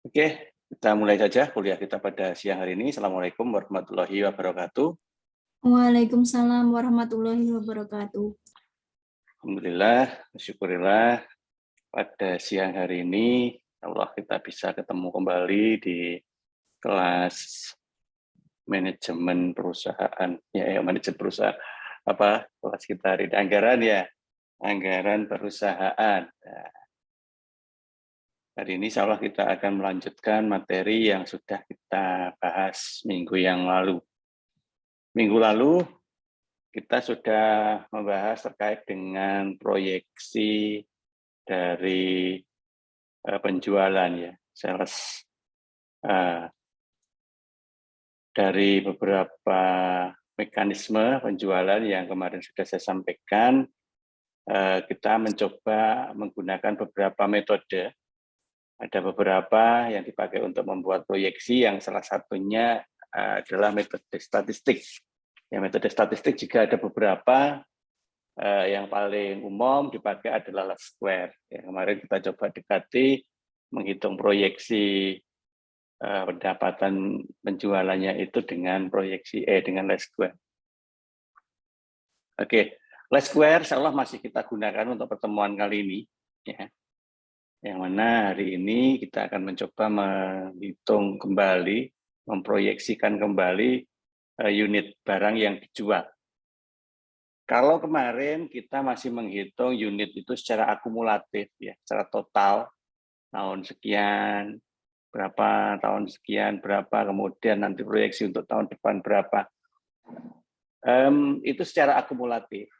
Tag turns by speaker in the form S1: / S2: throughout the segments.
S1: Oke, kita mulai saja kuliah kita pada siang hari ini. Assalamualaikum warahmatullahi wabarakatuh.
S2: Waalaikumsalam warahmatullahi wabarakatuh.
S1: Alhamdulillah, syukurillah pada siang hari ini Allah kita bisa ketemu kembali di kelas manajemen perusahaan. Manajemen perusahaan. Kelas kita hari ini anggaran ya, anggaran perusahaan. Nah, hari ini insya Allah kita akan melanjutkan materi yang sudah kita bahas minggu yang lalu. Minggu lalu kita sudah membahas terkait dengan proyeksi dari penjualan ya, sales dari beberapa mekanisme penjualan yang kemarin sudah saya sampaikan. Kita mencoba menggunakan beberapa metode. Ada beberapa yang dipakai untuk membuat proyeksi, yang salah satunya adalah metode statistik. Ya, metode statistik juga ada beberapa, yang paling umum dipakai adalah least square. Ya, kemarin kita coba dekati menghitung proyeksi pendapatan penjualannya itu dengan proyeksi dengan least square. Oke, least square insya Allah masih kita gunakan untuk pertemuan kali ini. Ya. Yang mana hari ini kita akan mencoba menghitung kembali, memproyeksikan kembali unit barang yang dijual. Kalau kemarin kita masih menghitung unit itu secara akumulatif, ya, secara total, tahun sekian, berapa, tahun sekian, berapa, kemudian nanti proyeksi untuk tahun depan berapa. Itu secara akumulatif.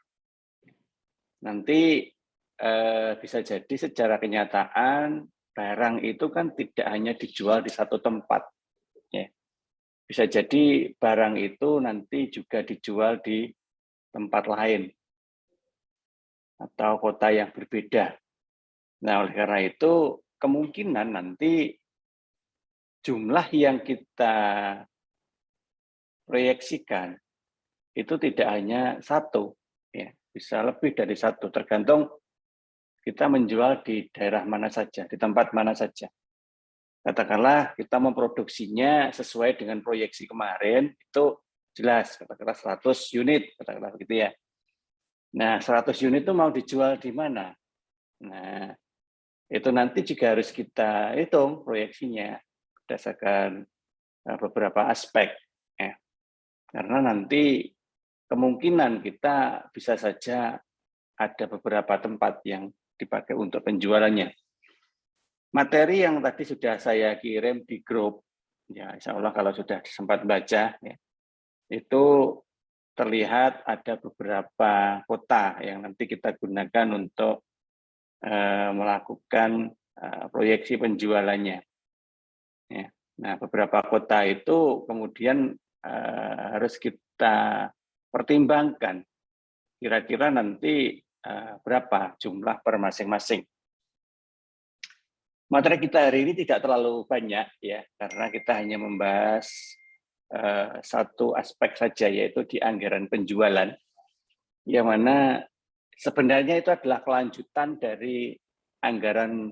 S1: Nanti bisa jadi secara kenyataan, barang itu kan tidak hanya dijual di satu tempat. Ya. Bisa jadi barang itu nanti juga dijual di tempat lain atau kota yang berbeda. Nah, oleh karena itu kemungkinan nanti jumlah yang kita proyeksikan itu tidak hanya satu, ya, bisa lebih dari satu, tergantung kita menjual di daerah mana saja, di tempat mana saja. Katakanlah kita memproduksinya sesuai dengan proyeksi kemarin, itu jelas, katakanlah 100 unit, katakanlah begitu ya. Nah, 100 unit itu mau dijual di mana? Nah, itu nanti juga harus kita hitung proyeksinya berdasarkan beberapa aspek. Ya. Karena nanti kemungkinan kita bisa saja ada beberapa tempat yang dipakai untuk penjualannya. Materi yang tadi sudah saya kirim di grup, ya insya Allah kalau sudah sempat baca, ya, itu terlihat ada beberapa kota yang nanti kita gunakan untuk melakukan proyeksi penjualannya. Ya. Nah, beberapa kota itu kemudian harus kita pertimbangkan kira-kira nanti berapa jumlah per masing-masing. Materi kita hari ini tidak terlalu banyak ya, karena kita hanya membahas satu aspek saja, yaitu di anggaran penjualan, yang mana sebenarnya itu adalah kelanjutan dari anggaran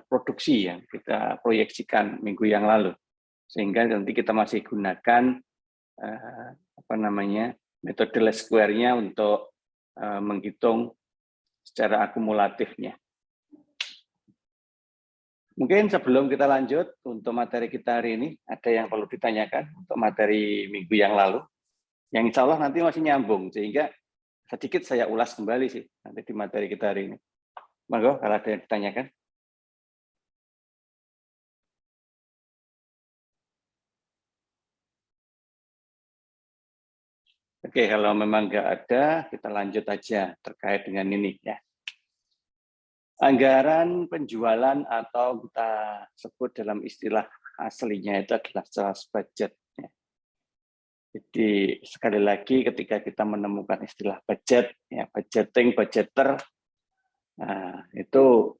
S1: produksi yang kita proyeksikan minggu yang lalu, sehingga nanti kita masih gunakan metode least square-nya untuk menghitung secara akumulatifnya. Mungkin sebelum kita lanjut untuk materi kita hari ini, ada yang perlu ditanyakan untuk materi minggu yang lalu, yang insya Allah nanti masih nyambung, sehingga sedikit saya ulas kembali sih nanti di materi kita hari ini. Monggo kalau ada yang ditanyakan. Oke, kalau memang nggak ada, kita lanjut aja terkait dengan ini ya. Anggaran penjualan atau kita sebut dalam istilah aslinya itu adalah sales budget. Ya. Jadi sekali lagi ketika kita menemukan istilah budget, ya budgeting, budgeter, nah, itu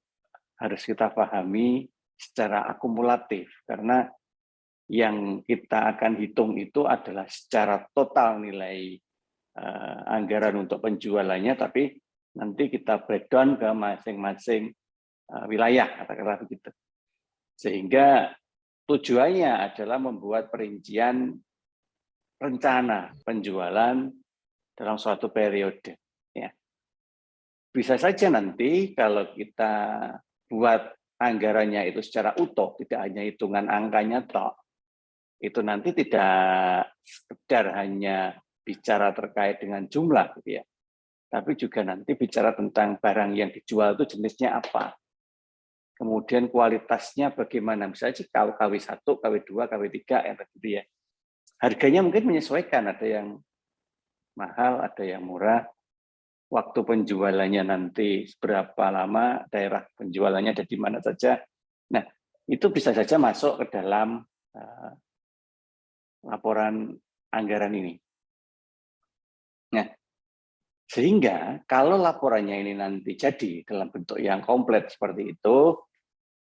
S1: harus kita pahami secara akumulatif karena yang kita akan hitung itu adalah secara total nilai anggaran untuk penjualannya, tapi nanti kita breakdown ke masing-masing wilayah, katakanlah begitu. Sehingga tujuannya adalah membuat perincian rencana penjualan dalam suatu periode. Ya. Bisa saja nanti kalau kita buat anggarannya itu secara utuh, tidak hanya hitungan angkanya toh, itu nanti tidak sekedar hanya bicara terkait dengan jumlah, gitu ya, tapi juga nanti bicara tentang barang yang dijual itu jenisnya apa, kemudian kualitasnya bagaimana, misalnya KW1, KW2, KW3, yang begitu ya. Harganya mungkin menyesuaikan, ada yang mahal, ada yang murah, waktu penjualannya nanti berapa lama, daerah penjualannya ada di mana saja. Nah, itu bisa saja masuk ke dalam laporan anggaran ini. Nah, sehingga kalau laporannya ini nanti jadi dalam bentuk yang komplit seperti itu,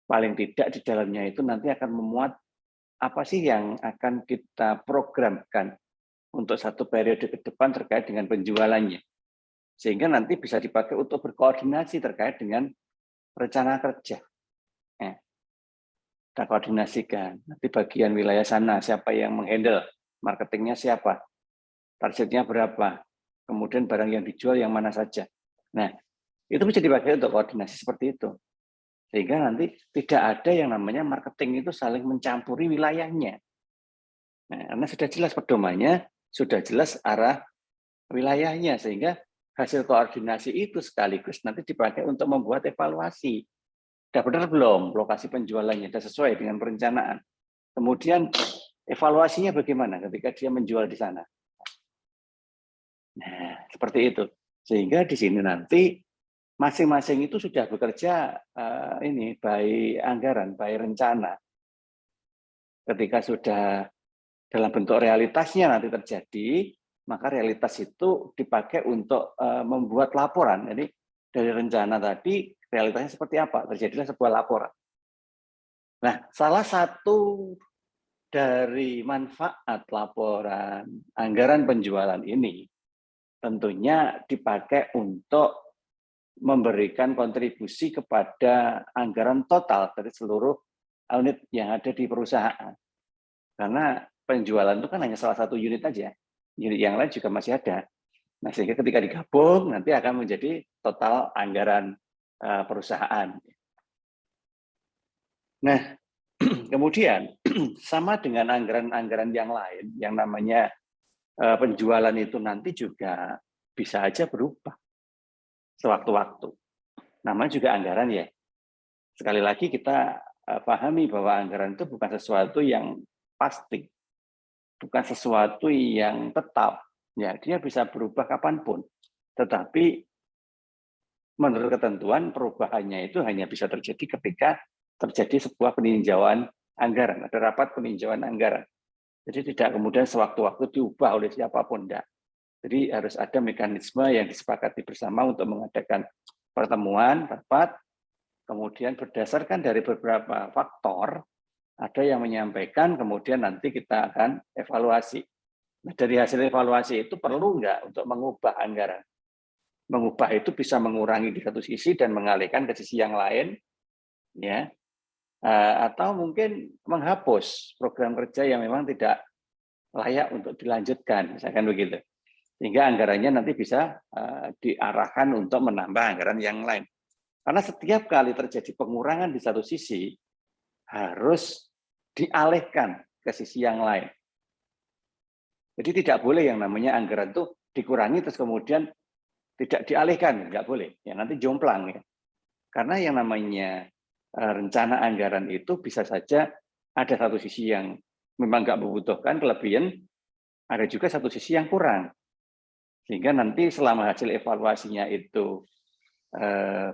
S1: paling tidak di dalamnya itu nanti akan memuat apa sih yang akan kita programkan untuk satu periode ke depan terkait dengan penjualannya. Sehingga nanti bisa dipakai untuk berkoordinasi terkait dengan rencana kerja. Kita koordinasikan, nanti bagian wilayah sana, siapa yang menghandle, marketingnya siapa, targetnya berapa, kemudian barang yang dijual yang mana saja. Nah, itu bisa dipakai untuk koordinasi seperti itu. Sehingga nanti tidak ada yang namanya marketing itu saling mencampuri wilayahnya. Nah, karena sudah jelas pedomannya, sudah jelas arah wilayahnya, sehingga hasil koordinasi itu sekaligus nanti dipakai untuk membuat evaluasi. Sudah benar belum lokasi penjualannya, sudah sesuai dengan perencanaan. Kemudian evaluasinya bagaimana ketika dia menjual di sana. Nah, seperti itu. Sehingga di sini nanti masing-masing itu sudah bekerja by anggaran, by rencana. Ketika sudah dalam bentuk realitasnya nanti terjadi, maka realitas itu dipakai untuk membuat laporan. Jadi dari rencana tadi, realitasnya seperti apa? Terjadilah sebuah laporan. Nah, salah satu dari manfaat laporan anggaran penjualan ini tentunya dipakai untuk memberikan kontribusi kepada anggaran total dari seluruh unit yang ada di perusahaan. Karena penjualan itu kan hanya salah satu unit aja, unit yang lain juga masih ada. Nah, sehingga ketika digabung nanti akan menjadi total anggaran perusahaan. Nah, kemudian sama dengan anggaran-anggaran yang lain, yang namanya penjualan itu nanti juga bisa aja berubah sewaktu-waktu. Namanya juga anggaran ya. Sekali lagi kita pahami bahwa anggaran itu bukan sesuatu yang pasti, bukan sesuatu yang tetap. Ya, dia bisa berubah kapanpun. Tetapi menurut ketentuan perubahannya itu hanya bisa terjadi ketika terjadi sebuah peninjauan anggaran, ada rapat peninjauan anggaran. Jadi tidak kemudian sewaktu-waktu diubah oleh siapapun, enggak. Jadi harus ada mekanisme yang disepakati bersama untuk mengadakan pertemuan, rapat, kemudian berdasarkan dari beberapa faktor, ada yang menyampaikan, kemudian nanti kita akan evaluasi. Nah, dari hasil evaluasi itu perlu enggak untuk mengubah anggaran? Mengubah itu bisa mengurangi di satu sisi dan mengalihkan ke sisi yang lain, ya, atau mungkin menghapus program kerja yang memang tidak layak untuk dilanjutkan, misalkan begitu. Sehingga anggarannya nanti bisa diarahkan untuk menambah anggaran yang lain. Karena setiap kali terjadi pengurangan di satu sisi, harus dialihkan ke sisi yang lain. Jadi tidak boleh yang namanya anggaran itu dikurangi terus kemudian tidak dialihkan, nggak boleh. Ya nanti jomplang ya. Karena yang namanya rencana anggaran itu bisa saja ada satu sisi yang memang nggak membutuhkan kelebihan, ada juga satu sisi yang kurang. Sehingga nanti selama hasil evaluasinya itu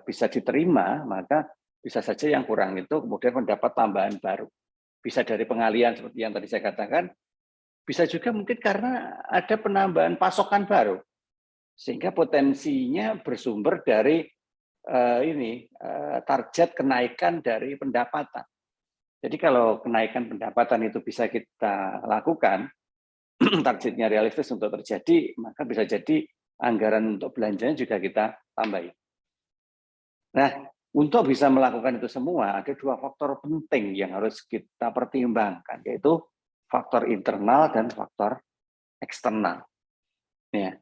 S1: bisa diterima, maka bisa saja yang kurang itu kemudian mendapat tambahan baru. Bisa dari pengalian seperti yang tadi saya katakan, bisa juga mungkin karena ada penambahan pasokan baru. Sehingga potensinya bersumber dari target kenaikan dari pendapatan. Jadi kalau kenaikan pendapatan itu bisa kita lakukan, targetnya realistis untuk terjadi, maka bisa jadi anggaran untuk belanjanya juga kita tambahi. Nah, Untuk bisa melakukan itu semua, ada dua faktor penting yang harus kita pertimbangkan, yaitu faktor internal dan faktor eksternal. Ya.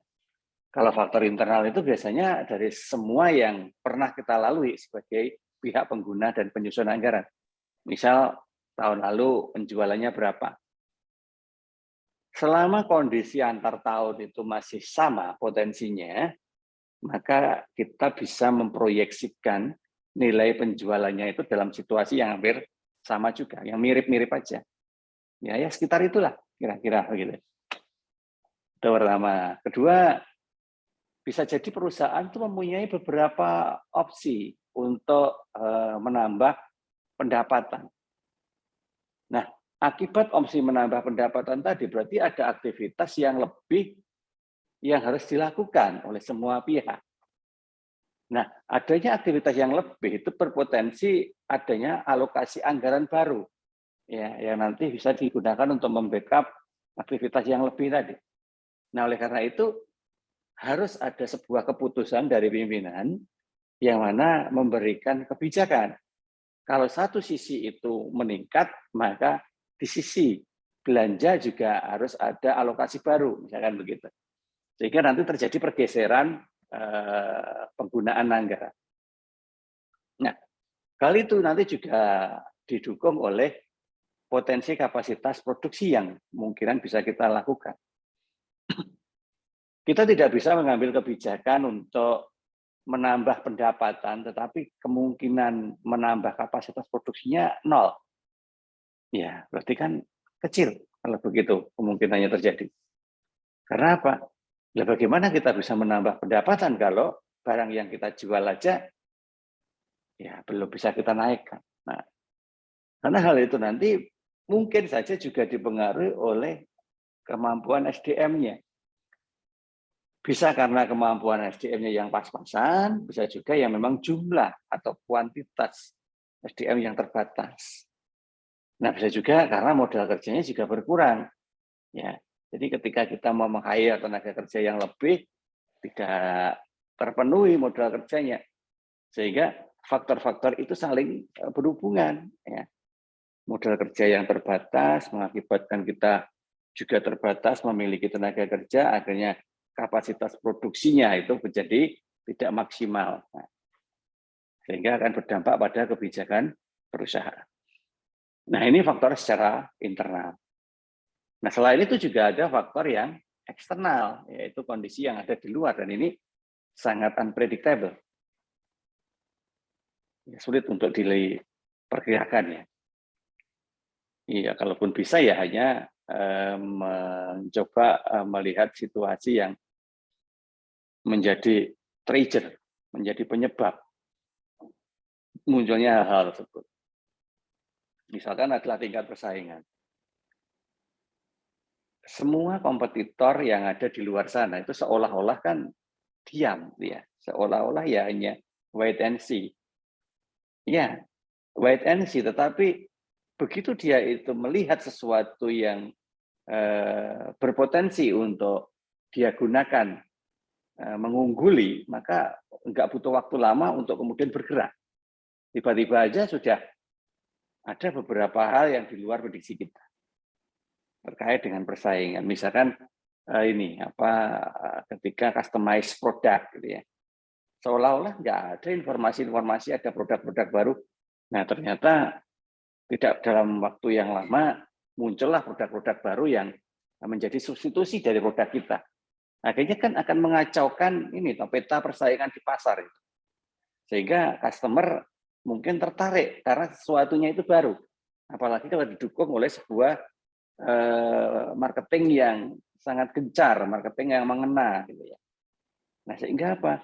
S1: Kalau faktor internal itu biasanya dari semua yang pernah kita lalui sebagai pihak pengguna dan penyusun anggaran. Misal tahun lalu penjualannya berapa. Selama kondisi antar tahun itu masih sama potensinya, maka kita bisa memproyeksikan nilai penjualannya itu dalam situasi yang hampir sama juga, yang mirip-mirip aja. Ya sekitar itulah kira-kira begitu. Itu pertama. Kedua, bisa jadi perusahaan itu mempunyai beberapa opsi untuk menambah pendapatan. Nah, akibat opsi menambah pendapatan tadi berarti ada aktivitas yang lebih yang harus dilakukan oleh semua pihak. Nah, adanya aktivitas yang lebih itu berpotensi adanya alokasi anggaran baru, ya, yang nanti bisa digunakan untuk membackup aktivitas yang lebih tadi. Nah, oleh karena itu harus ada sebuah keputusan dari pimpinan yang mana memberikan kebijakan. Kalau satu sisi itu meningkat, maka di sisi belanja juga harus ada alokasi baru, misalkan begitu. Sehingga nanti terjadi pergeseran penggunaan anggaran. Nah, hal itu nanti juga didukung oleh potensi kapasitas produksi yang kemungkinan bisa kita lakukan. Kita tidak bisa mengambil kebijakan untuk menambah pendapatan, tetapi kemungkinan menambah kapasitas produksinya nol. Ya, berarti kan kecil kalau begitu kemungkinannya terjadi. Karena apa? Ya bagaimana kita bisa menambah pendapatan kalau barang yang kita jual aja ya belum bisa kita naikkan. Nah, karena hal itu nanti mungkin saja juga dipengaruhi oleh kemampuan SDM-nya. Bisa karena kemampuan SDM-nya yang pas-pasan, bisa juga yang memang jumlah atau kuantitas SDM yang terbatas. Nah, bisa juga karena modal kerjanya juga berkurang. Ya, jadi ketika kita mau meng-hire tenaga kerja yang lebih, tidak terpenuhi modal kerjanya, sehingga faktor-faktor itu saling berhubungan. Ya. Modal kerja yang terbatas mengakibatkan kita juga terbatas memiliki tenaga kerja, akhirnya kapasitas produksinya itu menjadi tidak maksimal. Nah, sehingga akan berdampak pada kebijakan perusahaan. Nah, ini faktor secara internal. Nah, selain itu juga ada faktor yang eksternal, yaitu kondisi yang ada di luar, dan ini sangat unpredictable. Ya, sulit untuk diperkirakan ya. Iya, kalaupun bisa ya hanya mencoba melihat situasi yang menjadi trigger, menjadi penyebab munculnya hal-hal tersebut. Misalkan adalah tingkat persaingan. Semua kompetitor yang ada di luar sana itu seolah-olah kan diam, ya, seolah-olah ya hanya wait and see. Ya, wait and see. Tetapi begitu dia itu melihat sesuatu yang berpotensi untuk dia gunakan mengungguli, maka nggak butuh waktu lama untuk kemudian bergerak. Tiba-tiba aja sudah ada beberapa hal yang di luar prediksi kita terkait dengan persaingan. Misalkan ini ketika customize produk gitu ya, seolah-olah nggak ada informasi-informasi ada produk-produk baru. Nah ternyata tidak dalam waktu yang lama muncullah produk-produk baru yang menjadi substitusi dari produk kita. Akhirnya kan akan mengacaukan ini peta persaingan di pasar itu. Sehingga customer mungkin tertarik karena sesuatunya itu baru. Apalagi kalau didukung oleh sebuah marketing yang sangat gencar, marketing yang mengena gitu ya. Nah, sehingga apa?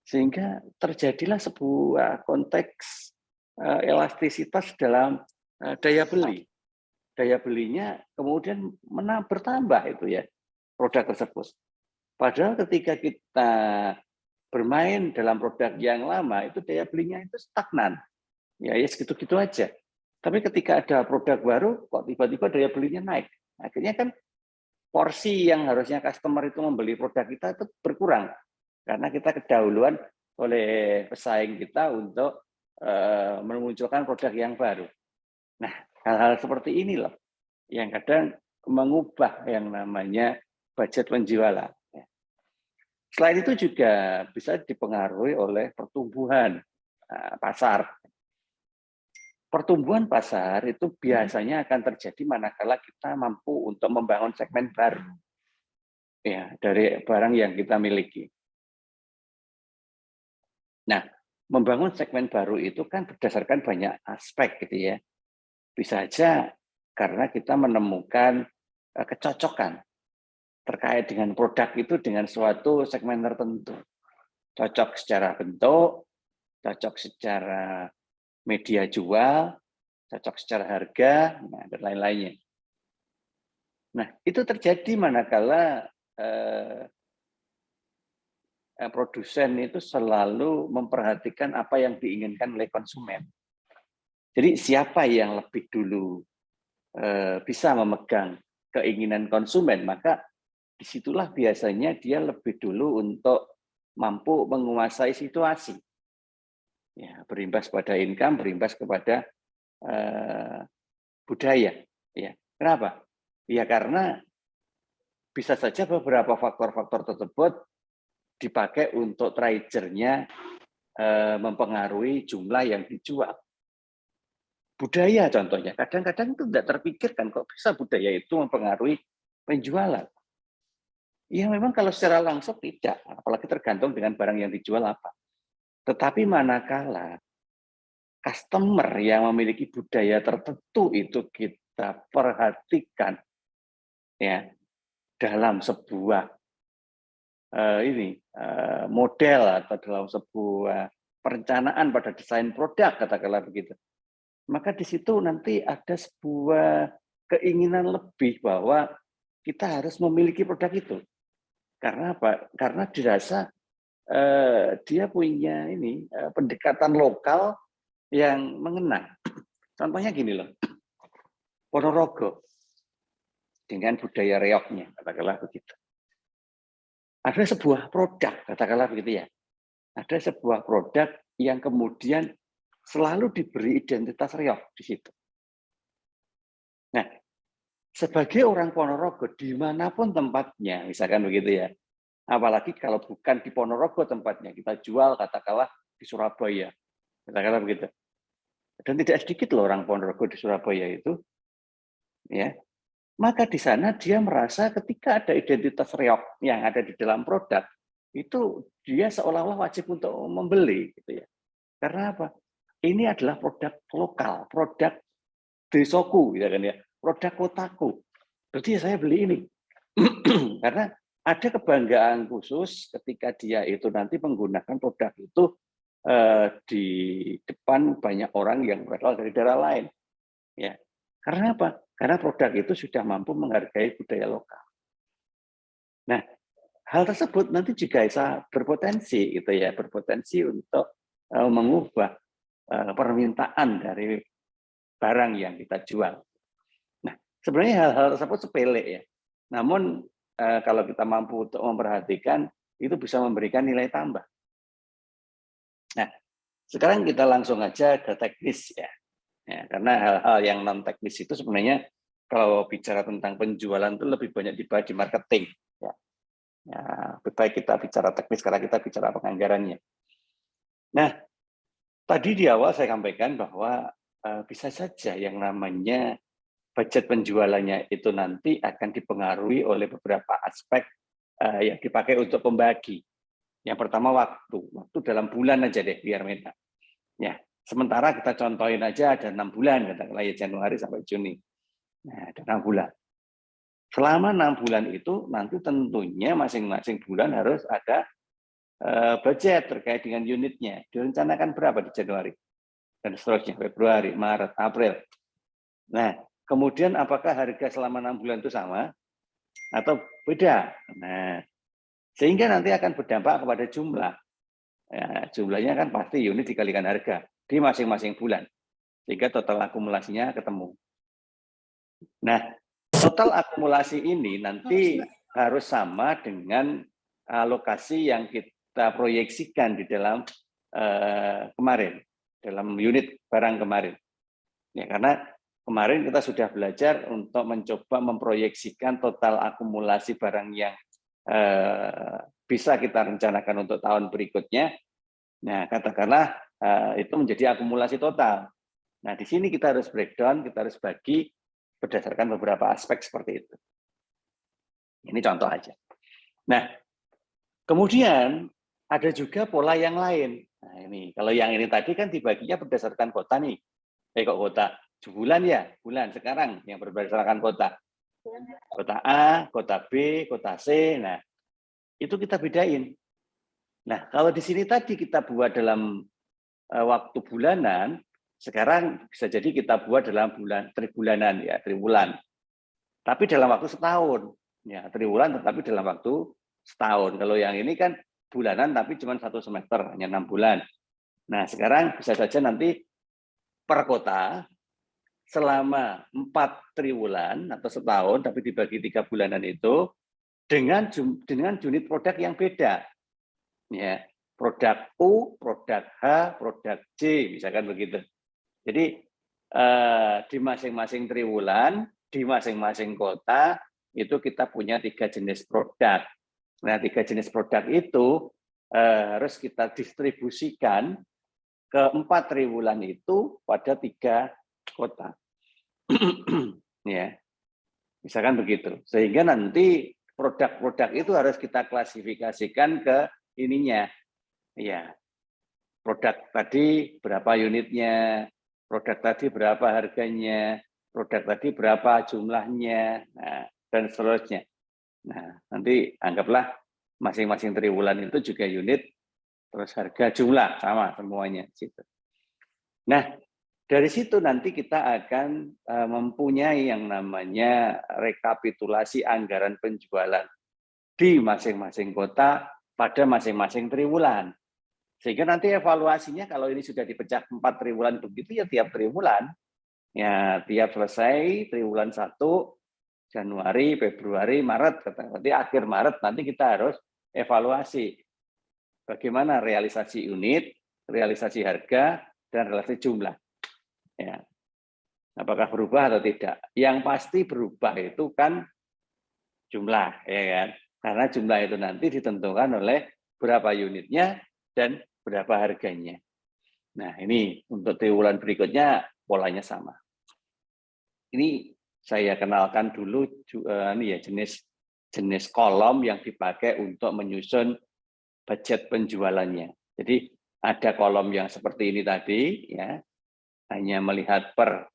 S1: Sehingga terjadilah sebuah konteks elastisitas dalam daya beli. Daya belinya kemudian bertambah itu ya produk tersebut. Padahal ketika kita bermain dalam produk yang lama itu daya belinya itu stagnan. Ya segitu-gitu aja. Tapi ketika ada produk baru kok tiba-tiba daya belinya naik. Akhirnya kan porsi yang harusnya customer itu membeli produk kita itu berkurang karena kita kedahuluan oleh pesaing kita untuk memunculkan produk yang baru. Nah, hal-hal seperti ini loh yang kadang mengubah yang namanya budget penjualan. Selain itu juga bisa dipengaruhi oleh pertumbuhan pasar. Pertumbuhan pasar itu biasanya akan terjadi manakala kita mampu untuk membangun segmen baru ya dari barang yang kita miliki. Nah, membangun segmen baru itu kan berdasarkan banyak aspek gitu ya. Bisa saja karena kita menemukan kecocokan terkait dengan produk itu dengan suatu segmen tertentu. Cocok secara bentuk, cocok secara media jual, cocok secara harga, dan lain-lainnya. Nah, itu terjadi manakala produsen itu selalu memperhatikan apa yang diinginkan oleh konsumen. Jadi siapa yang lebih dulu bisa memegang keinginan konsumen, maka disitulah biasanya dia lebih dulu untuk mampu menguasai situasi. Ya, berimbas pada income, berimbas kepada budaya. Ya, kenapa? Ya karena bisa saja beberapa faktor-faktor tersebut dipakai untuk tradernya mempengaruhi jumlah yang dijual. Budaya contohnya, kadang-kadang itu tidak terpikirkan kok bisa budaya itu mempengaruhi penjualan. Ya memang kalau secara langsung tidak, apalagi tergantung dengan barang yang dijual apa. Tetapi manakala customer yang memiliki budaya tertentu itu kita perhatikan ya dalam sebuah model atau dalam sebuah perencanaan pada desain produk katakanlah begitu. Maka di situ nanti ada sebuah keinginan lebih bahwa kita harus memiliki produk itu. Karena apa? Karena dirasa dia punya pendekatan lokal yang mengena. Contohnya gini loh, Ponorogo dengan budaya reoknya, katakanlah begitu. Ada sebuah produk, katakanlah begitu ya. Ada sebuah produk yang kemudian selalu diberi identitas reok di situ. Nah, sebagai orang Ponorogo, dimanapun tempatnya, misalkan begitu ya, apalagi kalau bukan di Ponorogo tempatnya, kita jual katakanlah di Surabaya, katakanlah begitu. Dan tidak sedikit loh orang Ponorogo di Surabaya itu, ya. Maka di sana dia merasa ketika ada identitas reok yang ada di dalam produk, itu dia seolah-olah wajib untuk membeli, gitu ya. Karena apa? Ini adalah produk lokal, produk desoku, gitu kan ya, produk kotaku. Berarti saya beli ini. Karena ada kebanggaan khusus ketika dia itu nanti menggunakan produk itu di depan banyak orang yang berasal dari daerah lain. Ya, karena apa? Karena produk itu sudah mampu menghargai budaya lokal. Nah, hal tersebut nanti juga bisa berpotensi, gitu ya, berpotensi untuk mengubah permintaan dari barang yang kita jual. Nah, sebenarnya hal-hal tersebut sepele ya. Namun kalau kita mampu untuk memperhatikan, itu bisa memberikan nilai tambah. Nah, sekarang kita langsung aja ke teknis ya. Ya, karena hal-hal yang non teknis itu sebenarnya kalau bicara tentang penjualan itu lebih banyak dibahas di marketing. Ya. Ya, lebih baik kita bicara teknis karena kita bicara penganggarannya. Nah, tadi di awal saya sampaikan bahwa bisa saja yang namanya budget penjualannya itu nanti akan dipengaruhi oleh beberapa aspek yang dipakai untuk pembagi. Yang pertama waktu dalam bulan aja deh biar meta. Ya, sementara kita contohin aja ada 6 bulan, katakanlah ya Januari sampai Juni. Nah, ada 6 bulan. Selama 6 bulan itu nanti tentunya masing-masing bulan harus ada budget terkait dengan unitnya. Direncanakan berapa di Januari? Dan seterusnya, Februari, Maret, April. Nah, kemudian apakah harga selama 6 bulan itu sama? Atau beda? Nah, sehingga nanti akan berdampak kepada jumlah. Ya, jumlahnya kan pasti unit dikalikan harga di masing-masing bulan. Sehingga total akumulasinya ketemu. Nah, total akumulasi ini nanti harus sama dengan alokasi yang kita proyeksikan di dalam kemarin, dalam unit barang kemarin. Ya, karena kemarin kita sudah belajar untuk mencoba memproyeksikan total akumulasi barang yang bisa kita rencanakan untuk tahun berikutnya. Nah, katakanlah itu menjadi akumulasi total. Nah, di sini kita harus breakdown, kita harus bagi berdasarkan beberapa aspek seperti itu. Ini contoh aja. Nah, kemudian ada juga pola yang lain. Nah, ini kalau yang ini tadi kan dibaginya berdasarkan kota nih. Kok kota? Bulan ya, bulan sekarang yang berdasarkan kota. Kota A, kota B, kota C. Nah, itu kita bedain. Nah, kalau di sini tadi kita buat dalam waktu bulanan, sekarang bisa jadi kita buat dalam tribulanan ya, triwulan. Tapi dalam waktu setahun. Ya, triwulan tetapi dalam waktu setahun. Kalau yang ini kan bulanan tapi cuma 1 semester, hanya 6 bulan. Nah, sekarang bisa saja nanti per kota selama 4 triwulan atau setahun tapi dibagi 3 bulanan itu dengan unit produk yang beda. Ya, produk U, produk H, produk J, misalkan begitu. Jadi di masing-masing triwulan, di masing-masing kota itu kita punya 3 jenis produk. Nah, 3 jenis produk itu harus kita distribusikan ke 4 triwulan itu pada 3 kota. Ya, misalkan begitu. Sehingga nanti produk-produk itu harus kita klasifikasikan ke ininya. Ya, produk tadi berapa unitnya, produk tadi berapa harganya, produk tadi berapa jumlahnya, nah, dan seterusnya. Nah, nanti anggaplah masing-masing triwulan itu juga unit, terus harga jumlah sama semuanya. Nah, dari situ nanti kita akan mempunyai yang namanya rekapitulasi anggaran penjualan di masing-masing kota pada masing-masing triwulan. Sehingga nanti evaluasinya kalau ini sudah dipecah 4 triwulan begitu ya tiap triwulan. Ya, tiap selesai triwulan 1 Januari, Februari, Maret, nanti akhir Maret nanti kita harus evaluasi bagaimana realisasi unit, realisasi harga, dan realisasi jumlah. Ya. Apakah berubah atau tidak? Yang pasti berubah itu kan jumlah, ya kan? Karena jumlah itu nanti ditentukan oleh berapa unitnya dan berapa harganya. Nah, ini untuk triwulan berikutnya polanya sama. Ini saya kenalkan dulu ini ya jenis kolom yang dipakai untuk menyusun budget penjualannya. Jadi ada kolom yang seperti ini tadi ya, hanya melihat per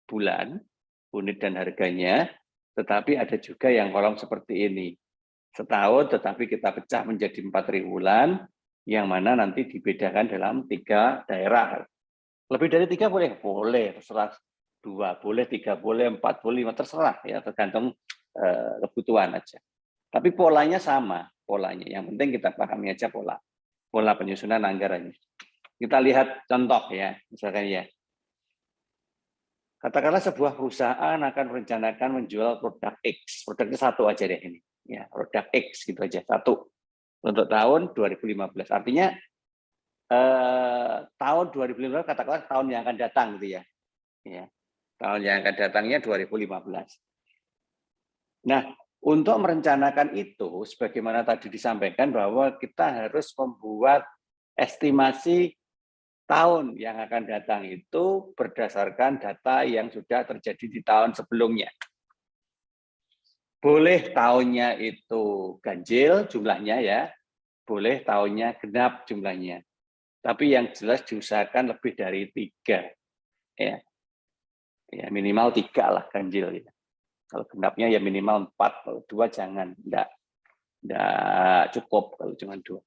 S1: bulan unit dan harganya, tetapi ada juga yang kolom seperti ini. Setahun tetapi kita pecah menjadi 4 triwulan yang mana nanti dibedakan dalam 3 daerah. Lebih dari 3 boleh? Boleh, terserah. 2 boleh, 3 boleh, 4 boleh, 5 terserah ya, tergantung kebutuhan aja. Tapi polanya sama, polanya. Yang penting kita pahami aja pola penyusunan anggarannya. Kita lihat contoh ya, misalkan ya. Katakanlah sebuah perusahaan akan merencanakan menjual produk X. Produknya satu aja deh ini. Ya, produk X gitu aja, satu. Untuk tahun 2015. Artinya tahun 2015 katakanlah tahun yang akan datang gitu ya. Ya. Tahun yang akan datangnya 2015. Nah, untuk merencanakan itu, sebagaimana tadi disampaikan bahwa kita harus membuat estimasi tahun yang akan datang itu berdasarkan data yang sudah terjadi di tahun sebelumnya. Boleh tahunnya itu ganjil jumlahnya ya, boleh tahunnya genap jumlahnya. Tapi yang jelas diusahakan lebih dari 3. Ya minimal 3 lah ganjil. Ya. Kalau genapnya ya minimal 4, kalau 2 jangan, enggak cukup kalau cuma 2.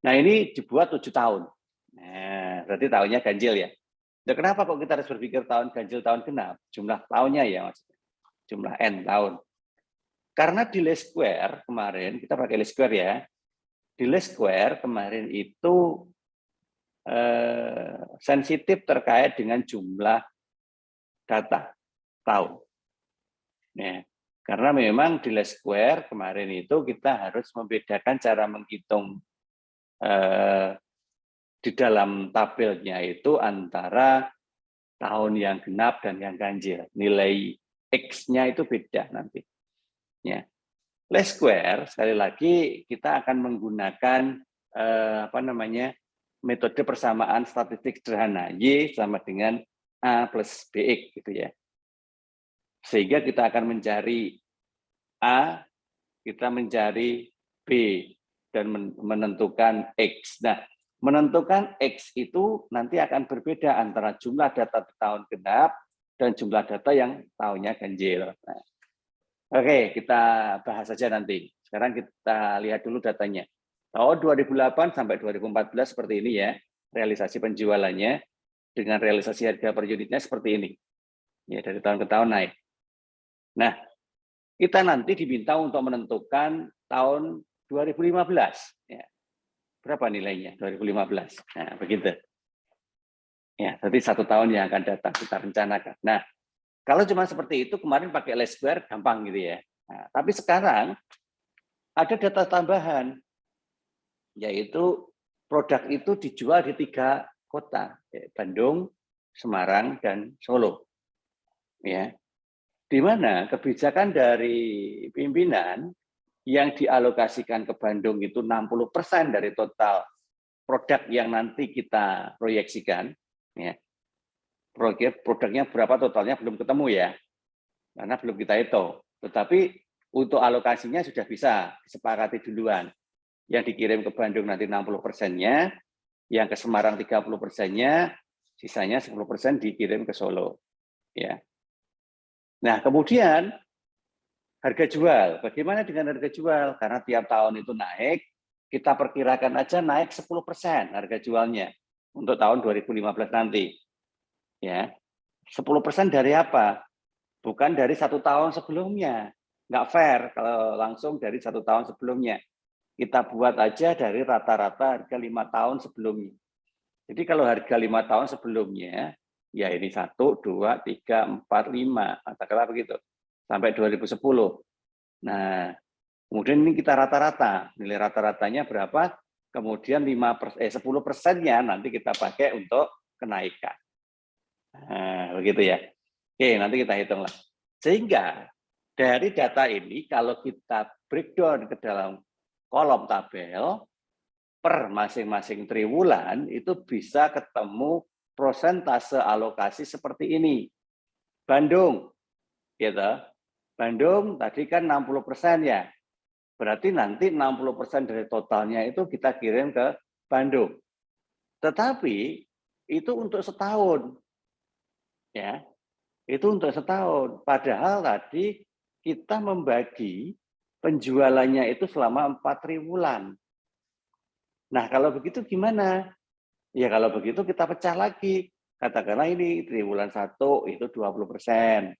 S1: Nah ini dibuat 7 tahun. Nah, berarti tahunnya ganjil ya. Nah, kenapa kok kita harus berpikir tahun ganjil, tahun genap? Jumlah tahunnya ya maksudnya. Jumlah N tahun. Karena di least square kemarin, kita pakai least square ya. Di least square kemarin itu sensitif terkait dengan jumlah data tahun. Nah, karena memang di least square kemarin itu kita harus membedakan cara menghitung di dalam tabelnya itu antara tahun yang genap dan yang ganjil. Nilai X-nya itu beda nanti. Ya. Least square, sekali lagi kita akan menggunakan metode persamaan statistik sederhana. Y sama dengan A plus BX gitu ya. Sehingga kita akan mencari A, kita mencari B, dan menentukan X. Nah, menentukan X itu nanti akan berbeda antara jumlah data tahun genap dan jumlah data yang tahunnya ganjil. Nah, oke, kita bahas saja nanti. Sekarang kita lihat dulu datanya. Tahun 2008 sampai 2014 seperti ini ya, realisasi penjualannya dengan realisasi harga per unitnya seperti ini. Ya, dari tahun ke tahun naik. Nah, kita nanti diminta untuk menentukan tahun 2015. Ya. Berapa nilainya 2015? Nah, begitu. Ya, berarti 1 tahun yang akan datang kita rencanakan. Nah, kalau cuma seperti itu kemarin pakai least square gampang gitu ya. Nah, tapi sekarang ada data tambahan, yaitu produk itu dijual di 3 kota, Bandung, Semarang, dan Solo. Ya, di mana kebijakan dari pimpinan yang dialokasikan ke Bandung itu 60% dari total produk yang nanti kita proyeksikan. Ya. Produknya berapa totalnya belum ketemu ya, karena belum kita hitung. Tetapi untuk alokasinya sudah bisa disepakati duluan. Yang dikirim ke Bandung nanti 60%-nya, yang ke Semarang 30%-nya, sisanya 10% dikirim ke Solo. Ya. Nah, kemudian harga jual. Bagaimana dengan harga jual? Karena tiap tahun itu naik, kita perkirakan aja naik 10% harga jualnya untuk tahun 2015 nanti. Ya, 10% dari apa? Bukan dari 1 tahun sebelumnya. Nggak fair kalau langsung dari 1 tahun sebelumnya. Kita buat aja dari rata-rata harga 5 tahun sebelumnya. Jadi kalau harga 5 tahun sebelumnya, ya ini 1, 2, 3, 4, 5, katakanlah begitu, sampai 2010. Nah, kemudian ini kita rata-rata, nilai rata-ratanya berapa? Kemudian 10%-nya nanti kita pakai untuk kenaikan. Nah, begitu ya. Oke, nanti kita hitunglah. Sehingga dari data ini kalau kita breakdown ke dalam kolom tabel per masing-masing triwulan itu bisa ketemu persentase alokasi seperti ini. Bandung, gitu. Bandung tadi kan 60% ya. Berarti nanti 60% dari totalnya itu kita kirim ke Bandung. Tetapi itu untuk setahun. Ya. Itu untuk setahun. Padahal tadi kita membagi penjualannya itu selama 4 triwulan. Nah, kalau begitu gimana? Ya kalau begitu kita pecah lagi. Katakanlah ini triwulan 1 itu 20%.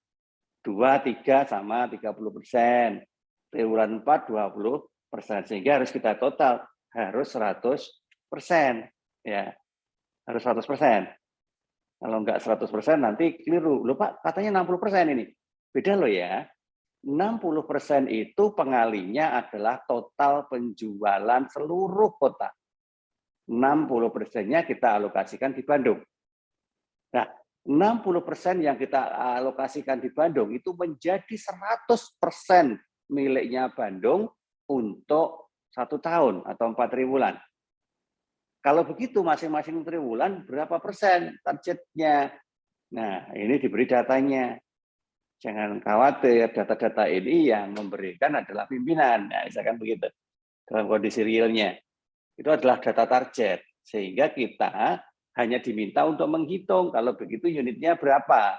S1: 2, 3 sama 30%. Triwulan 4 20%. Sehingga harus kita total harus 100%. Ya. Harus 100%. Kalau enggak 100% nanti keliru. Loh Pak, katanya 60% ini. Beda loh ya. 60% itu pengalinya adalah total penjualan seluruh kota. 60%-nya kita alokasikan di Bandung. Nah, 60% yang kita alokasikan di Bandung itu menjadi 100% miliknya Bandung untuk 1 tahun atau 4 triwulan. Kalau begitu masing-masing triwulan berapa persen targetnya? Nah, ini diberi datanya. Jangan khawatir, data-data ini yang memberikan adalah pimpinan. Nah, misalkan begitu. Dalam kondisi realnya. Itu adalah data target. Sehingga kita hanya diminta untuk menghitung kalau begitu unitnya berapa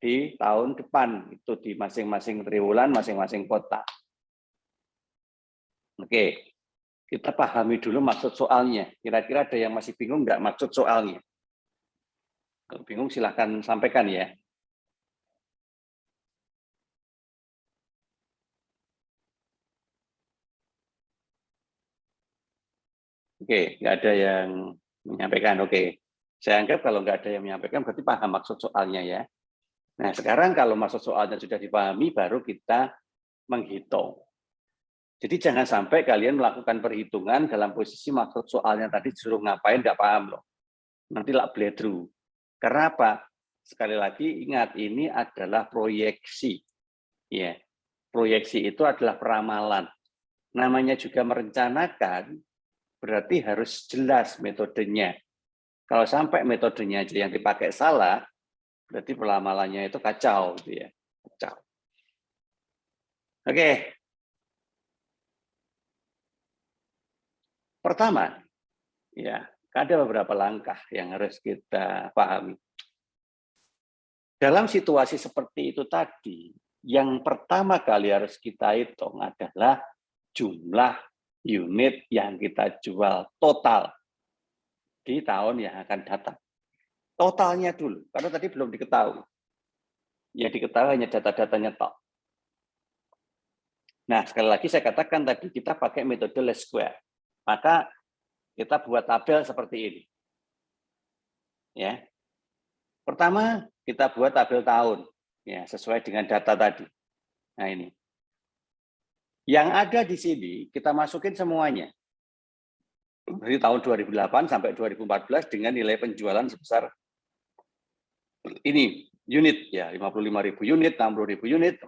S1: di tahun depan. Itu di masing-masing triwulan, masing-masing kota. Oke. Kita pahami dulu maksud soalnya. Kira-kira ada yang masih bingung nggak maksud soalnya? Kalau bingung silahkan sampaikan ya. Oke, nggak ada yang menyampaikan. Oke, saya anggap kalau nggak ada yang menyampaikan berarti paham maksud soalnya ya. Nah sekarang kalau maksud soalnya sudah dipahami, baru kita menghitung. Jadi jangan sampai kalian melakukan perhitungan dalam posisi maksud soalnya tadi disuruh ngapain, nggak paham loh. Nanti lah bledru. Karena apa? Sekali lagi ingat, ini adalah proyeksi. Ya, proyeksi itu adalah peramalan. Namanya juga merencanakan, berarti harus jelas metodenya. Kalau sampai metodenya aja yang dipakai salah, berarti peramalannya itu kacau, gitu ya. Kacau. Oke. Pertama, ya, ada beberapa langkah yang harus kita pahami. Dalam situasi seperti itu tadi, yang pertama kali harus kita hitung adalah jumlah unit yang kita jual total di tahun yang akan datang. Totalnya dulu, karena tadi belum diketahui. Yang diketahui hanya data-datanya tok. Nah, sekali lagi saya katakan tadi kita pakai metode least square. Maka kita buat tabel seperti ini. Ya. Pertama, kita buat tabel tahun, ya, sesuai dengan data tadi. Nah, ini. Yang ada di sini kita masukin semuanya. Dari tahun 2008 sampai 2014 dengan nilai penjualan sebesar ini unit ya, 55.000 unit, 60.000 unit.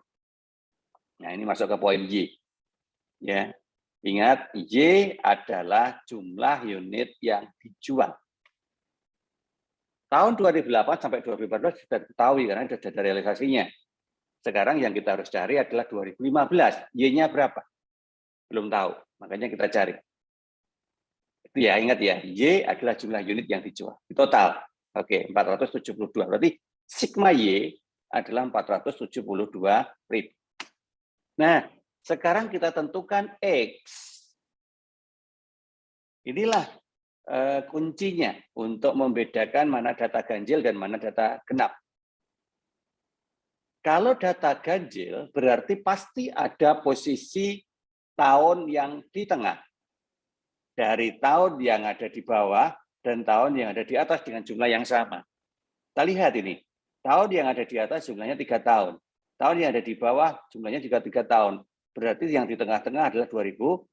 S1: Nah, ini masuk ke poin Y. Ya. Ingat, Y adalah jumlah unit yang dijual. Tahun 2008 sampai 2014 sudah diketahui karena ada data realisasinya. Sekarang yang kita harus cari adalah 2015. Y-nya berapa? Belum tahu, makanya kita cari. Itu ya, ingat ya, Y adalah jumlah unit yang dijual. Di total, oke, 472. Berarti sigma Y adalah 472.000. Nah, sekarang kita tentukan X. Inilah kuncinya untuk membedakan mana data ganjil dan mana data genap. Kalau data ganjil berarti pasti ada posisi tahun yang di tengah. Dari tahun yang ada di bawah dan tahun yang ada di atas dengan jumlah yang sama. Kita lihat ini. Tahun yang ada di atas jumlahnya 3 tahun. Tahun yang ada di bawah jumlahnya juga 3 tahun. Berarti yang di tengah-tengah adalah 2011.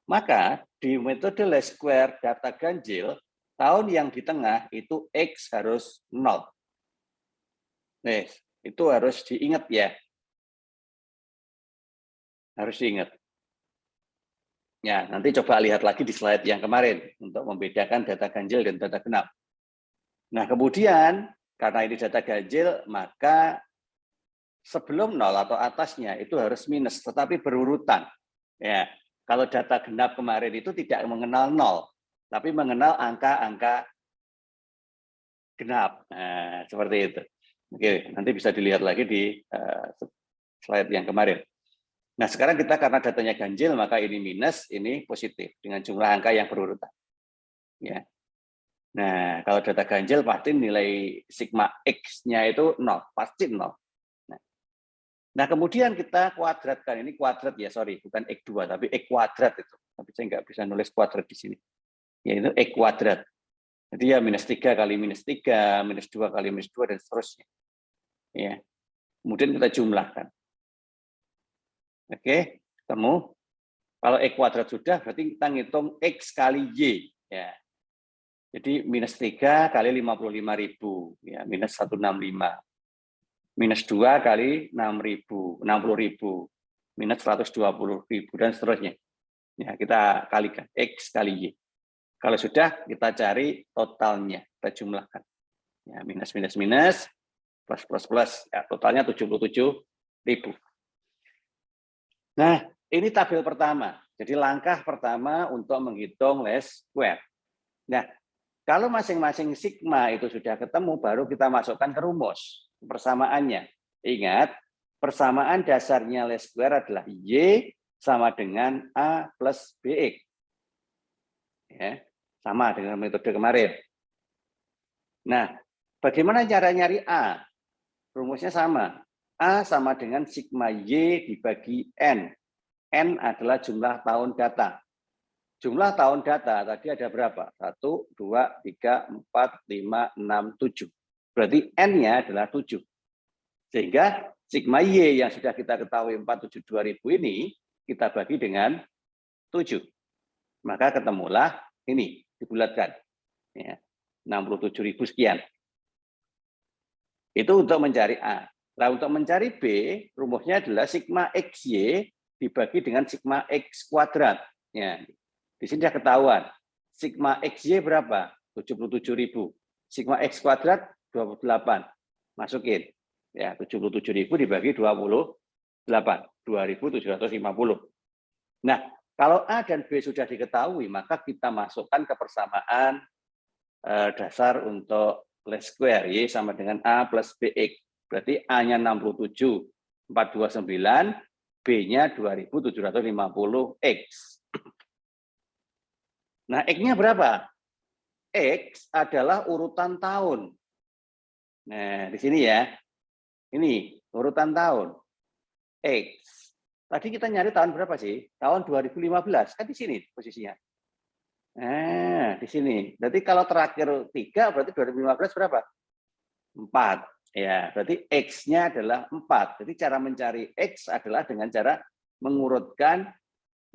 S1: Maka di metode least square data ganjil, tahun yang di tengah itu X harus 0. Nih, itu harus diingat ya. Harus diingat. Ya, nanti coba lihat lagi di slide yang kemarin untuk membedakan data ganjil dan data genap. Nah, kemudian karena ini data ganjil, maka sebelum 0 atau atasnya itu harus minus, tetapi berurutan. Ya, kalau data genap kemarin itu tidak mengenal 0, tapi mengenal angka-angka genap. Nah, seperti itu. Oke, nanti bisa dilihat lagi di slide yang kemarin. Nah, sekarang kita karena datanya ganjil, maka ini minus, ini positif dengan jumlah angka yang berurutan. Ya. Nah, kalau data ganjil pasti nilai sigma X-nya itu 0, pasti 0. Nah, kemudian kita kuadratkan, ini kuadrat ya, sorry, bukan X2, tapi X kuadrat itu. Tapi saya nggak bisa nulis kuadrat di sini. Yaitu X kuadrat. Jadi ya minus 3 kali minus 3, minus 2 kali minus 2, dan seterusnya. Ya. Kemudian kita jumlahkan. Oke, ketemu. Kalau X kuadrat sudah, berarti kita ngitung X kali Y. Ya. Jadi minus 3 kali 55.000, ya, minus 165. Minus 2 kali 6.000, 60.000. Minus 120.000, dan seterusnya. Ya, kita kalikan, X kali Y. Kalau sudah, kita cari totalnya, kita jumlahkan. Ya, minus, minus, minus, plus, plus, plus, ya, totalnya 77.000. Nah, ini tabel pertama. Jadi langkah pertama untuk menghitung least square. Nah, kalau masing-masing sigma itu sudah ketemu, baru kita masukkan ke rumus persamaannya. Ingat, persamaan dasarnya least square adalah Y sama dengan A plus BX. Ya, sama dengan metode kemarin. Nah, bagaimana cara nyari A? Rumusnya sama. A sama dengan sigma Y dibagi N. N adalah jumlah tahun data. Jumlah tahun data tadi ada berapa? 1, 2, 3, 4, 5, 6, 7. Berarti N-nya adalah 7. Sehingga sigma Y yang sudah kita ketahui 472.000 ini, kita bagi dengan 7. Maka ketemulah ini, dibulatkan. Ya, 67.000 sekian. Itu untuk mencari A. Nah, untuk mencari B, rumusnya adalah sigma XY dibagi dengan sigma X kuadrat. Ya, di sini sudah ketahuan. Sigma XY berapa? 77.000. Sigma X kuadrat 28. Masukin. Ya, 77.000 dibagi 28. 2.750. Nah, kalau A dan B sudah diketahui, maka kita masukkan ke persamaan dasar untuk least square, Y sama dengan A plus BX. Berarti A-nya 67.429, B-nya 2.750X. Nah, X-nya berapa? X adalah urutan tahun. Nah, di sini ya. Ini urutan tahun. X. Tadi kita nyari tahun berapa sih? Tahun 2015. Kan di sini posisinya. Nah, di sini. Berarti kalau terakhir 3, berarti 2015 berapa? 4. Ya, berarti X-nya adalah 4. Jadi cara mencari X adalah dengan cara mengurutkan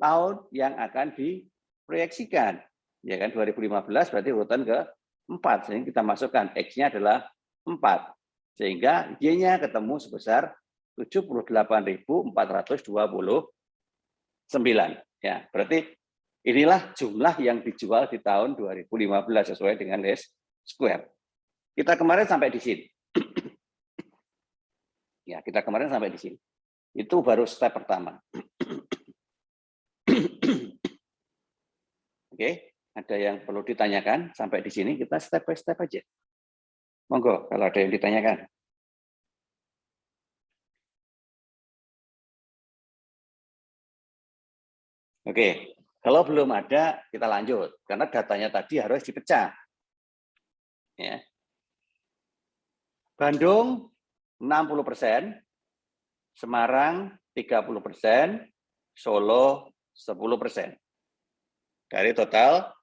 S1: tahun yang akan diproyeksikan. Ya kan, 2015 berarti urutan ke-4. Sehingga kita masukkan X-nya adalah 4. Sehingga Y-nya ketemu sebesar 78.429. Ya, berarti inilah jumlah yang dijual di tahun 2015 sesuai dengan least square. Kita kemarin sampai di sini. Ya, kita kemarin sampai di sini. Itu baru step pertama. Oke, ada yang perlu ditanyakan sampai di sini? Kita step by step aja. Monggo, kalau ada yang ditanyakan. Oke, kalau belum ada, kita lanjut. Karena datanya tadi harus dipecah. Ya. Bandung 60%, Semarang 30%, Solo 10%. Dari total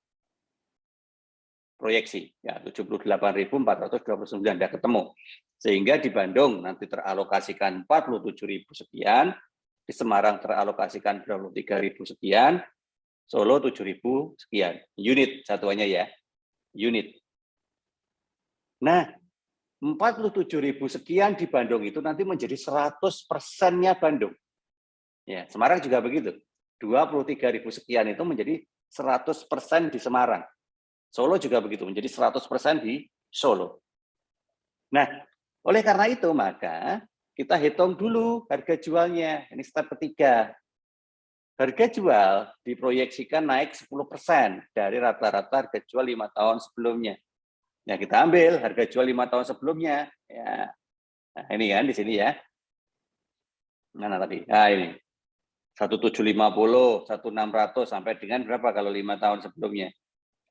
S1: proyeksi, ya 78.429 sudah ketemu. Sehingga di Bandung nanti teralokasikan 47.000 sekian, di Semarang teralokasikan 23.000 sekian, Solo 7.000 sekian. Unit satuannya ya, unit. Nah, 47.000 sekian di Bandung itu nanti menjadi 100%-nya Bandung. Ya, Semarang juga begitu. 23.000 sekian itu menjadi 100% di Semarang. Solo juga begitu, menjadi 100% di Solo. Nah, oleh karena itu maka kita hitung dulu harga jualnya. Ini step ketiga. Harga jual diproyeksikan naik 10% dari rata-rata harga jual 5 tahun sebelumnya. Ya, kita ambil harga jual 5 tahun sebelumnya. Ya. Nah, ini kan di sini ya. Mana tadi? Nah, ini. 1750, 1600 sampai dengan berapa kalau 5 tahun sebelumnya?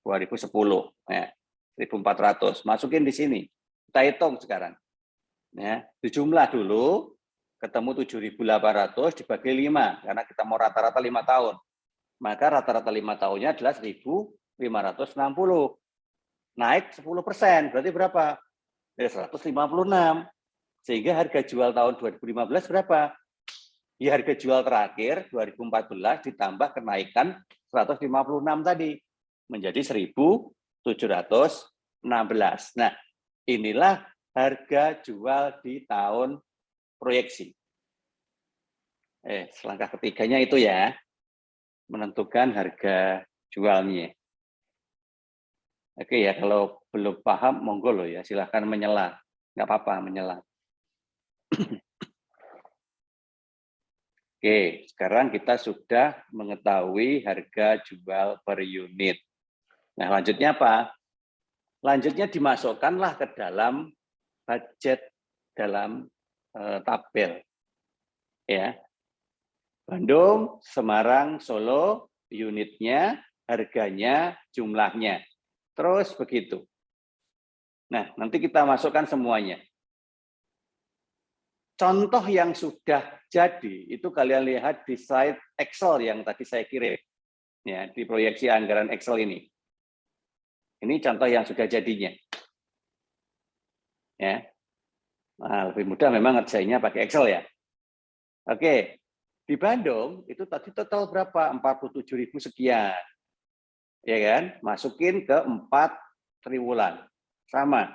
S1: 2010. Ya. 1400. Masukin di sini. Kita hitung sekarang. Ya, dijumlah dulu, ketemu 7.800 dibagi 5 karena kita mau rata-rata 5 tahun. Maka rata-rata 5 tahunnya adalah 1.560. Naik 10%, berarti berapa? Ya, 156. Sehingga harga jual tahun 2015 berapa? Ya, harga jual terakhir 2014 ditambah kenaikan 156 tadi menjadi 1.716. Nah, inilah harga jual di tahun proyeksi. Selangkah ketiganya itu ya, menentukan harga jualnya. Oke ya, kalau belum paham, monggo loh ya, silahkan menyela. Nggak apa-apa, menyela. Oke, sekarang kita sudah mengetahui harga jual per unit. Nah, lanjutnya apa? Lanjutnya dimasukkanlah ke dalam budget dalam tabel. Ya. Bandung, Semarang, Solo, unitnya, harganya, jumlahnya. Terus begitu. Nah, nanti kita masukkan semuanya. Contoh yang sudah jadi, itu kalian lihat di slide Excel yang tadi saya kirim. Ya, di proyeksi anggaran Excel ini. Ini contoh yang sudah jadinya. Ya. Nah, lebih mudah memang ngerjainnya pakai Excel ya. Oke, di Bandung itu tadi total berapa? 47.000 sekian. Ya kan? Masukin ke 4 triwulan. Sama.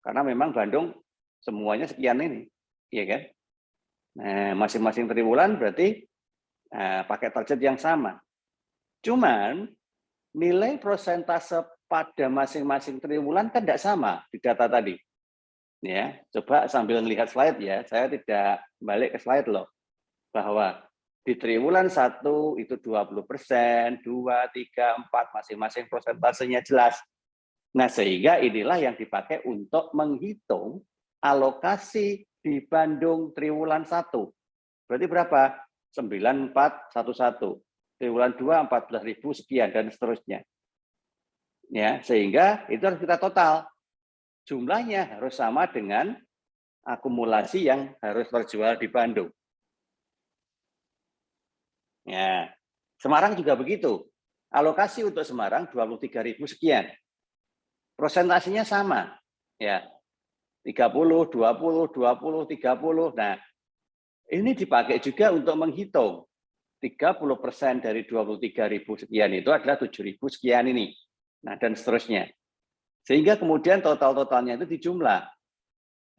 S1: Karena memang Bandung semuanya sekian ini. Ya kan? Nah, masing-masing triwulan berarti pakai target yang sama. Cuman nilai prosentase pada masing-masing triwulan kan tidak sama di data tadi. Ya, coba sambil lihat slide ya. Saya tidak balik ke slide loh. Bahwa di triwulan 1 itu 20%, 2, 3, 4 masing-masing persentasenya jelas. Nah, sehingga inilah yang dipakai untuk menghitung alokasi di Bandung triwulan 1. Berarti berapa? 9411. Triwulan 2 14.000 sekian dan seterusnya. Ya, sehingga itu harus kita total. Jumlahnya harus sama dengan akumulasi yang harus terjual di Bandung. Ya, Semarang juga begitu. Alokasi untuk Semarang 23.000 sekian. Prosentasinya sama. Ya. 30, 20, 20, 30. Nah, ini dipakai juga untuk menghitung 30% dari 23.000 sekian itu adalah 7.000 sekian ini. Nah, dan seterusnya. Sehingga kemudian total-totalnya itu dijumlah.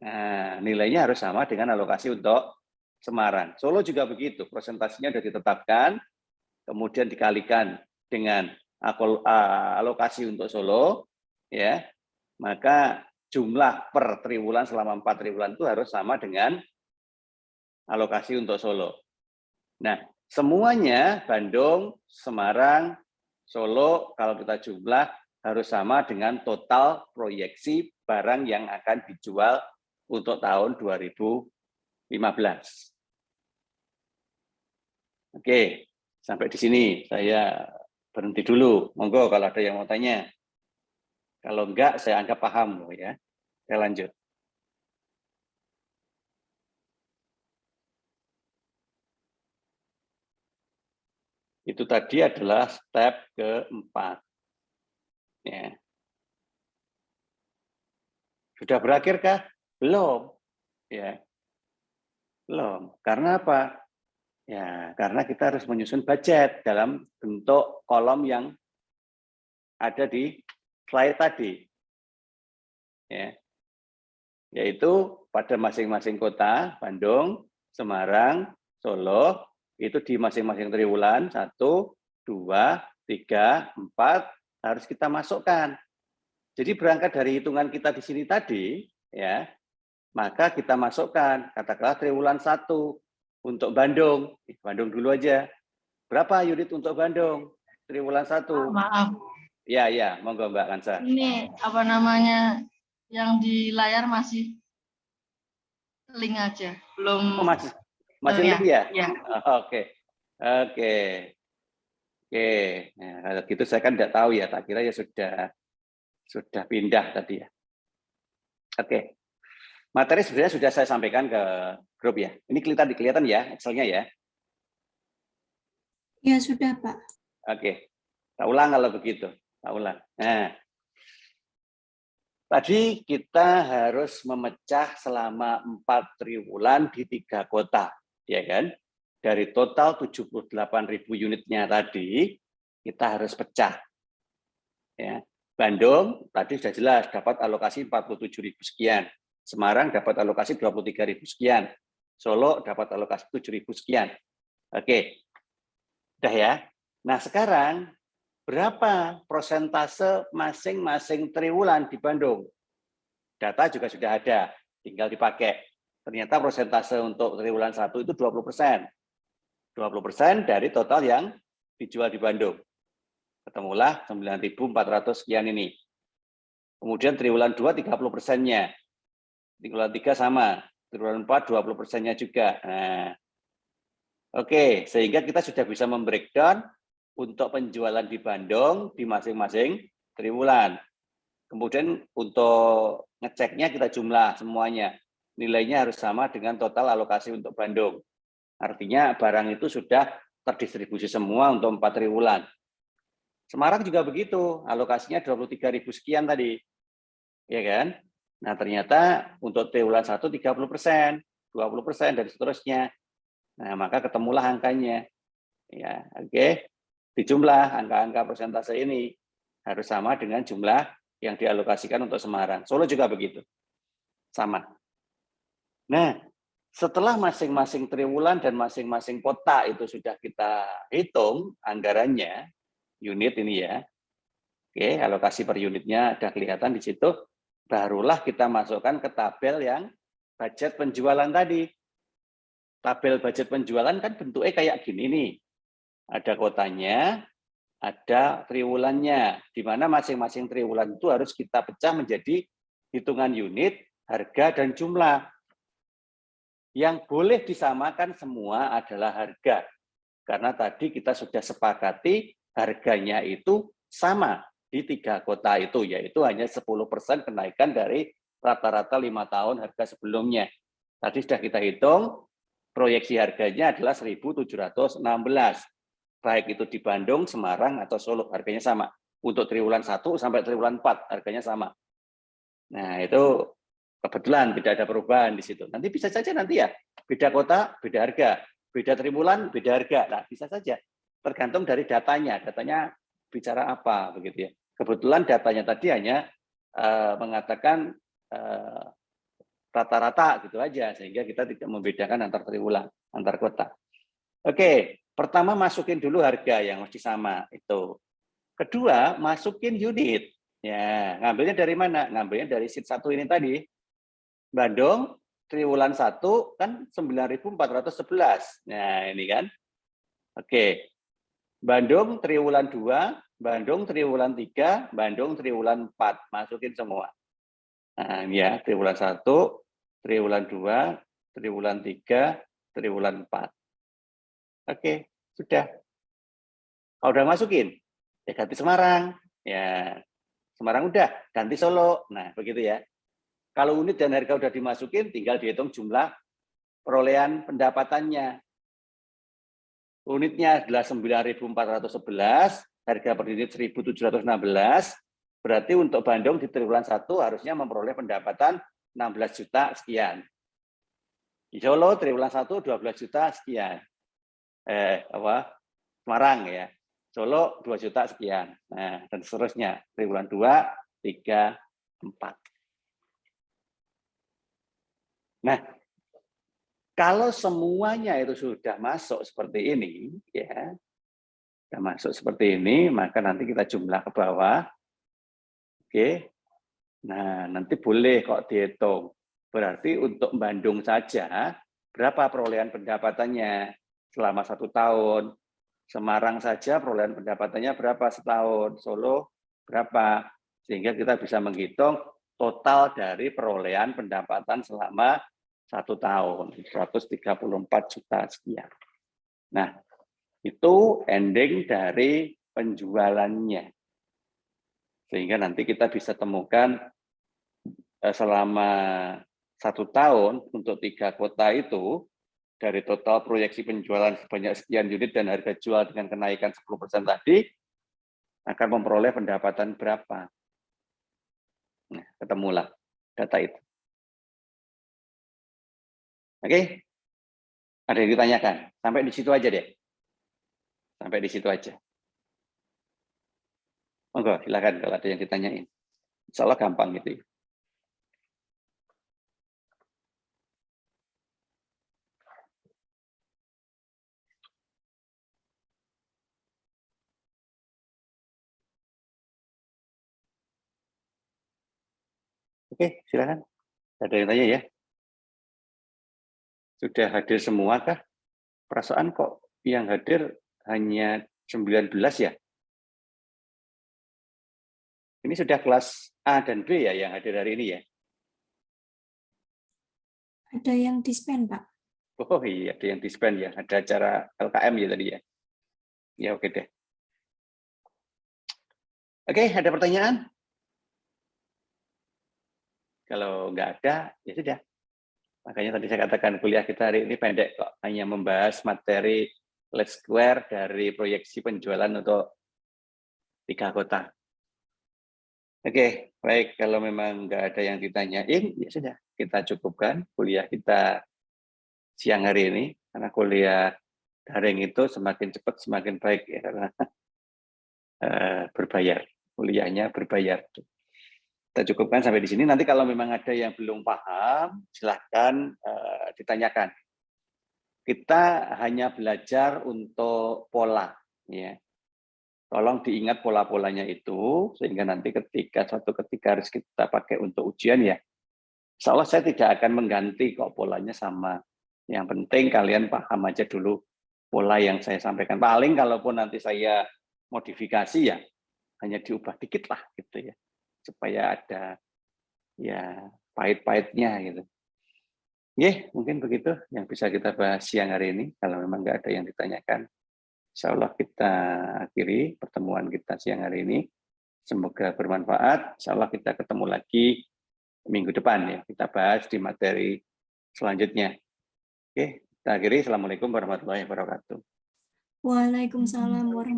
S1: Nah, nilainya harus sama dengan alokasi untuk Semarang. Solo juga begitu, presentasinya sudah ditetapkan, kemudian dikalikan dengan alokasi untuk Solo, ya, maka jumlah per triwulan selama 4 triwulan itu harus sama dengan alokasi untuk Solo. Nah, semuanya Bandung, Semarang, Solo, kalau kita jumlah harus sama dengan total proyeksi barang yang akan dijual untuk tahun 2015. Oke, sampai di sini saya berhenti dulu. Monggo kalau ada yang mau tanya. Kalau enggak, saya anggap paham loh ya. Saya lanjut. Itu tadi adalah step keempat. Ya. Sudah berakhirkah? Belum. Ya. Belum. Karena apa? Ya, karena kita harus menyusun budget dalam bentuk kolom yang ada di slide tadi. Ya. Yaitu pada masing-masing kota, Bandung, Semarang, Solo, itu di masing-masing triwulan 1, 2, 3, 4 harus kita masukkan. Jadi berangkat dari hitungan kita di sini tadi, ya, maka kita masukkan katakanlah triwulan 1 untuk Bandung. Bandung dulu aja. Berapa unit untuk Bandung? Triwulan 1.
S3: Maaf.
S1: Ya, monggo Mbak Kansa.
S3: Ini apa namanya yang di layar masih link aja, belum.
S1: Oh, masih link ya?
S3: Ya.
S1: Oke. Nah, kalau gitu saya kan tidak tahu ya, tak kira ya sudah pindah tadi ya. Oke. Materi sebenarnya sudah saya sampaikan ke grup ya. Ini kelihatan ya Excel-nya ya.
S2: Ya, sudah, Pak.
S1: Oke. Tak ulang kalau begitu. Tak ulang. Nah, tadi kita harus memecah selama 4 triwulan di 3 kota, ya kan? Dari total 78.000 unitnya tadi, kita harus pecah. Ya. Bandung tadi sudah jelas dapat alokasi 47.000 sekian. Semarang dapat alokasi 23.000 sekian. Solo dapat alokasi 7.000 sekian. Oke. Udah ya. Nah, sekarang berapa persentase masing-masing triwulan di Bandung? Data juga sudah ada, tinggal dipakai. Ternyata persentase untuk triwulan 1 itu 20%. 20% dari total yang dijual di Bandung. Ketemulah 9.400 sekian ini. Kemudian triwulan 2 30%-nya. Triwulan 3 sama. Triwulan 4 20%-nya juga. Nah, oke, sehingga kita sudah bisa membreakdown untuk penjualan di Bandung di masing-masing triwulan. Kemudian untuk ngeceknya kita jumlah semuanya. Nilainya harus sama dengan total alokasi untuk Bandung. Artinya barang itu sudah terdistribusi semua untuk 4 triwulan. Semarang juga begitu, alokasinya 23.000 sekian tadi. Ya kan? Nah, ternyata untuk triwulan 1 30%, 20% dan seterusnya. Nah, maka ketemulah angkanya. Ya, oke. Dijumlah angka-angka persentase ini harus sama dengan jumlah yang dialokasikan untuk Semarang. Solo juga begitu. Sama. Nah, setelah masing-masing triwulan dan masing-masing kota itu sudah kita hitung anggarannya, unit ini ya. Oke, alokasi per unitnya ada kelihatan di situ. Barulah kita masukkan ke tabel yang budget penjualan tadi. Tabel budget penjualan kan bentuknya kayak gini nih. Ada kotanya, ada triwulannya, di mana masing-masing triwulan itu harus kita pecah menjadi hitungan unit, harga, dan jumlah. Yang boleh disamakan semua adalah harga. Karena tadi kita sudah sepakati harganya itu sama di 3 kota itu, yaitu hanya 10% kenaikan dari rata-rata 5 tahun harga sebelumnya. Tadi sudah kita hitung, proyeksi harganya adalah 1.716. Baik itu di Bandung, Semarang, atau Solo, harganya sama. Untuk triwulan 1 sampai triwulan 4, harganya sama. Nah, itu kebetulan tidak ada perubahan di situ. Nanti bisa saja nanti ya, beda kota, beda harga. Beda triwulan, beda harga. Nah, bisa saja. Tergantung dari datanya. Datanya bicara apa, begitu ya. Kebetulan datanya tadi hanya mengatakan rata-rata gitu aja, sehingga kita tidak membedakan antar triwulan, antar kota. Oke, pertama masukin dulu harga yang mesti sama itu. Kedua, masukin unit. Ya, ngambilnya dari mana? Ngambilnya dari sheet 1 ini tadi. Bandung triwulan 1 kan 9.411. Nah, ini kan. Oke. Bandung triwulan 2, Bandung triwulan 3, Bandung triwulan 4. Masukin semua. Nah, ya, triwulan 1, triwulan 2, triwulan 3, triwulan 4. Oke, sudah. Kalau udah masukin, ya ganti Semarang. Ya, Semarang udah, ganti Solo. Nah, begitu ya. Kalau unit dan harga udah dimasukin, tinggal dihitung jumlah perolehan pendapatannya. Unitnya adalah 9.411, harga per unit 1.716, berarti untuk Bandung di triwulan 1 harusnya memperoleh pendapatan 16 juta sekian. Di Solo triwulan 1 12 juta sekian. Semarang ya. Solo 2 juta sekian. Nah, dan seterusnya triwulan 2, 3, 4. Nah, kalau semuanya itu sudah masuk seperti ini, ya, sudah masuk seperti ini, maka nanti kita jumlah ke bawah. Oke. Nah, nanti boleh kok dihitung. Berarti untuk Bandung saja, berapa perolehan pendapatannya selama 1 tahun? Semarang saja perolehan pendapatannya berapa setahun? Solo berapa? Sehingga kita bisa menghitung total dari perolehan pendapatan selama 1 tahun, 134 juta sekian. Nah, itu ending dari penjualannya. Sehingga nanti kita bisa temukan selama 1 tahun untuk 3 kota itu, dari total proyeksi penjualan sebanyak sekian unit dan harga jual dengan kenaikan 10% tadi, akan memperoleh pendapatan berapa. Nah, ketemulah data itu. Oke? Ada yang ditanyakan? Sampai di situ aja deh. Sampai di situ aja. Monggo, silakan kalau ada yang ditanyain. Insya Allah gampang gitu. Oke, silakan. Ada yang tanya ya? Sudah hadir semua kah? Perasaan kok yang hadir hanya 19 ya? Ini sudah kelas A dan B ya yang hadir hari ini ya?
S2: Ada yang dispen, Pak.
S1: Oh iya, ada yang dispen ya. Ada acara LKM ya tadi ya? Ya oke deh. Oke, ada pertanyaan? Kalau nggak ada, ya sudah. Makanya tadi saya katakan kuliah kita hari ini pendek kok. Hanya membahas materi Let's Square dari proyeksi penjualan untuk 3 kota. Oke, baik. Kalau memang nggak ada yang ditanyain, ya sudah. Kita cukupkan kuliah kita siang hari ini. Karena kuliah daring itu semakin cepat semakin baik ya, karena berbayar. Kuliahnya berbayar. Kita cukupkan sampai di sini. Nanti kalau memang ada yang belum paham, silahkan ditanyakan. Kita hanya belajar untuk pola, ya. Tolong diingat pola-polanya itu, sehingga nanti suatu ketika harus kita pakai untuk ujian ya, insya Allah saya tidak akan mengganti kok polanya sama. Yang penting kalian paham aja dulu pola yang saya sampaikan. Paling kalaupun nanti saya modifikasi ya, hanya diubah dikit lah gitu ya, supaya ada ya pahit-pahitnya gitu. Mungkin begitu yang bisa kita bahas siang hari ini. Kalau memang nggak ada yang ditanyakan, insya Allah kita akhiri pertemuan kita siang hari ini. Semoga bermanfaat. Insya Allah kita ketemu lagi minggu depan ya. Kita bahas di materi selanjutnya. Kita akhiri. Assalamualaikum warahmatullahi wabarakatuh.
S2: Waalaikumsalam warahmatullahi